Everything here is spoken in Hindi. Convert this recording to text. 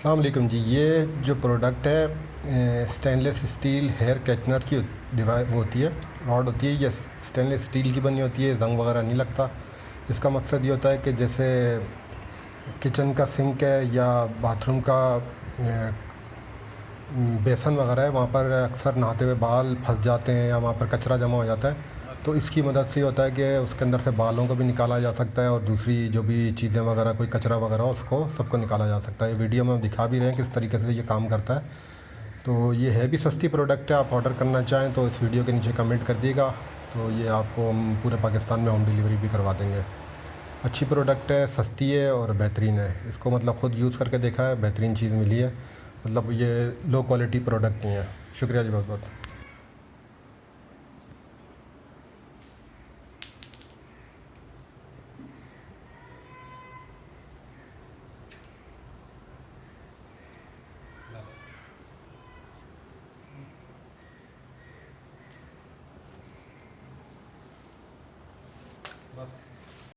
अस्सलाम वालेकुम जी। ये जो प्रोडक्ट है स्टेनलेस स्टील हेयर कैचनर की डिवाइस वो होती है, रॉड होती है। ये स्टेनलेस स्टील की बनी होती है, जंग वगैरह नहीं लगता। इसका मकसद ये होता है कि जैसे किचन का सिंक है या बाथरूम का बेसन वगैरह है, वहाँ पर अक्सर नहाते हुए बाल फंस जाते हैं या वहाँ पर कचरा जमा हो जाता है। तो इसकी मदद से ये होता है कि उसके अंदर से बालों को भी निकाला जा सकता है और दूसरी जो भी चीज़ें वगैरह, कोई कचरा वगैरह हो, उसको सबको निकाला जा सकता है। ये वीडियो में हम दिखा भी रहे हैं किस तरीके से ये काम करता है। तो ये है भी सस्ती प्रोडक्ट है। आप ऑर्डर करना चाहें तो इस वीडियो के नीचे कमेंट कर दिएगा, तो ये आपको हम पूरे पाकिस्तान में होम डिलीवरी भी करवा देंगे। अच्छी प्रोडक्ट है, सस्ती है और बेहतरीन है। इसको मतलब ख़ुद यूज़ करके देखा है, बेहतरीन चीज़ मिली है। मतलब ये लो क्वालिटी प्रोडक्ट नहीं है। शुक्रिया जी, बहुत बहुत। बस